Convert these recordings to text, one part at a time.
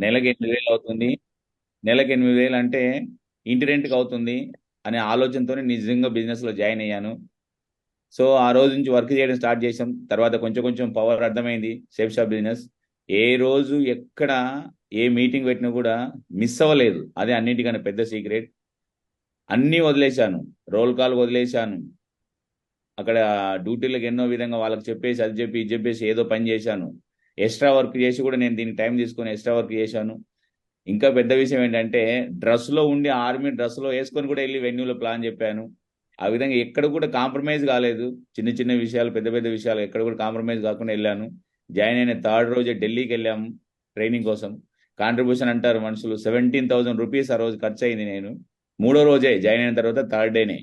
నెలకి 8,000 అవుతుంది. నెలకి 8,000 అంటే ఇంటి రెంట్కి అవుతుంది అనే ఆలోచనతోనే నిజంగా బిజినెస్లో జాయిన్ అయ్యాను. సో ఆ రోజు నుంచి వర్క్ చేయడం స్టార్ట్ చేసాం. తర్వాత కొంచెం కొంచెం పవర్ అర్థమైంది సేఫ్ షాప్ బిజినెస్. ఏ రోజు ఎక్కడ ఏ మీటింగ్ పెట్టినా కూడా మిస్ అవ్వలేదు. అదే అన్నిటికన్నా పెద్ద సీక్రెట్. అన్నీ వదిలేశాను. రోల్ కాల్ వదిలేశాను. అక్కడ డ్యూటీలకు ఎన్నో విధంగా వాళ్ళకి చెప్పేసి అది చెప్పి ఇది చెప్పేసి ఏదో పని చేశాను. ఎక్స్ట్రా వర్క్ చేసి కూడా నేను దీనికి టైం తీసుకొని ఎక్స్ట్రా వర్క్ చేశాను. ఇంకా పెద్ద విషయం ఏంటంటే డ్రెస్లో ఉండి ఆర్మీ డ్రెస్లో వేసుకొని కూడా వెళ్ళి వెన్యూలో ప్లాన్ చెప్పాను. ఆ విధంగా ఎక్కడ కూడా కాంప్రమైజ్ కాలేదు. చిన్న చిన్న విషయాలు పెద్ద పెద్ద విషయాలు ఎక్కడ కూడా కాంప్రమైజ్ కాకుండా వెళ్ళాను. జాయిన్ అయిన థర్డ్ రోజే ఢిల్లీకి వెళ్ళాము ట్రైనింగ్ కోసం. కాంట్రిబ్యూషన్ అంటారు మనుషులు, 17,000 రూపీస్ ఆ రోజు ఖర్చు అయింది. నేను మూడో రోజే జాయిన్ అయిన తర్వాత థర్డ్ డేనే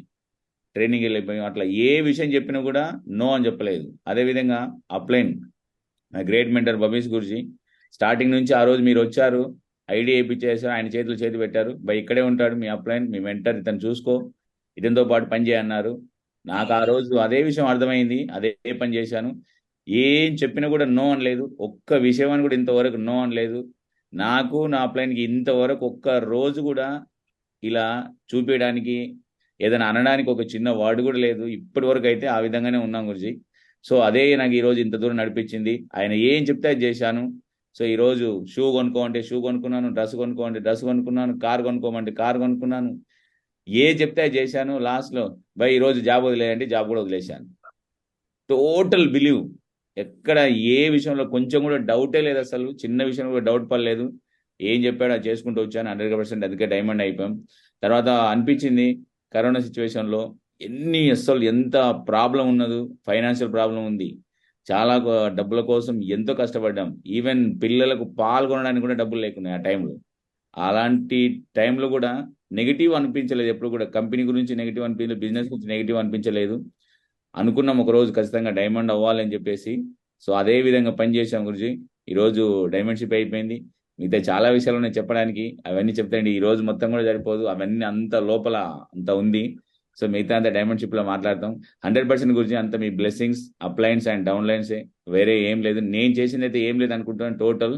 ట్రైనింగ్ వెళ్ళిపోయాం. అట్లా ఏ విషయం చెప్పినా కూడా నో అని చెప్పలేదు. అదేవిధంగా అప్లైన్ నా గ్రేట్ మెంటర్ బబీష్ గురుజీ స్టార్టింగ్ నుంచి ఆ రోజు మీరు వచ్చారు, ఐడియా ఇప్పించేసారు, ఆయన చేతులు చేతి పెట్టారు. బై ఇక్కడే ఉంటాడు మీ అప్లైన్, మీ మెంటర్, ఇతను చూసుకో, ఇతనితో పాటు పని చేయన్నారు. నాకు ఆ రోజు అదే విషయం అర్థమైంది, అదే పని చేశాను. ఏం చెప్పినా కూడా నో అని లేదు. ఒక్క విషయం అని కూడా ఇంతవరకు నో అని లేదు. నాకు నా అప్లైన్కి ఇంతవరకు ఒక్క రోజు కూడా ఇలా చూపించడానికి ఏదైనా అనడానికి ఒక చిన్న వర్డ్ కూడా లేదు. ఇప్పటి వరకు అయితే ఆ విధంగానే ఉన్నాం గురుజీ. సో అదే నాకు ఈరోజు ఇంత దూరం నడిపించింది. ఆయన ఏం చెప్తే అది చేశాను. సో ఈరోజు షూ కొనుక్కోమంటే షూ కొనుక్కున్నాను, డ్రెస్ కొనుక్కోమంటే డ్రెస్ కొనుక్కున్నాను, కార్ కొనుక్కోమంటే కార్ కొనుక్కున్నాను. ఏ చెప్తే అది చేశాను. లాస్ట్లో బై ఈరోజు జాబ్ వదిలేయండి, జాబ్ కూడా వదిలేశాను. Total believe. ఎక్కడ ఏ విషయంలో కొంచెం కూడా డౌటే లేదు. అసలు చిన్న విషయంలో కూడా డౌట్ పడలేదు. ఏం చెప్పాడో అది చేసుకుంటూ వచ్చాను. 100% అందుకే డైమండ్ అయిపోయాం. తర్వాత అనిపించింది కరోనా సిచ్యువేషన్లో అసలు ఎంత ప్రాబ్లం ఉన్నదో, ఫైనాన్షియల్ ప్రాబ్లం ఉంది. చాలా డబ్బుల కోసం ఎంతో కష్టపడ్డాం. ఈవెన్ పిల్లలకు పాలు కొనడానికి కూడా డబ్బులు లేకున్నాయి ఆ టైంలో. అలాంటి టైంలో కూడా నెగిటివ్ అనిపించలేదు. ఎప్పుడు కూడా కంపెనీ గురించి నెగిటివ్ అనిపించలేదు, బిజినెస్ గురించి నెగిటివ్ అనిపించలేదు. అనుకున్నాం ఒక రోజు ఖచ్చితంగా డైమండ్ అవ్వాలని చెప్పేసి. సో అదే విధంగా పనిచేసాం గురుజీ. ఈరోజు డైమండ్షిప్ అయిపోయింది. మిగతా చాలా విషయాలు ఉన్నాయి చెప్పడానికి, అవన్నీ చెప్తాండి ఈ రోజు మొత్తం కూడా సరిపోదు. అవన్నీ అంత లోపల అంత ఉంది. సో మిగతా అంతా డైమండ్షిప్లో మాట్లాడతాం. 100% గురించి అంత మీ బ్లెస్సింగ్స్, అప్లైన్స్ అండ్ డౌన్లైన్సే, వేరే ఏం లేదు. నేను చేసింది అయితే ఏం లేదు అనుకుంటున్నాను. Total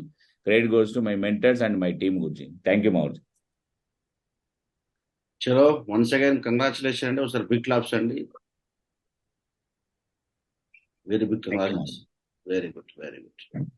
credit goes to my mentors and my team గురించి. థ్యాంక్ యూ మౌర్జ్. చలో, వన్స్ అగైన్ కంగ్రాచులేషన్ అండి, ఒకసారి బిగ్ క్లాప్స్ అండి. Very big thank you congratulation. మౌర్జ్. Very good, very good.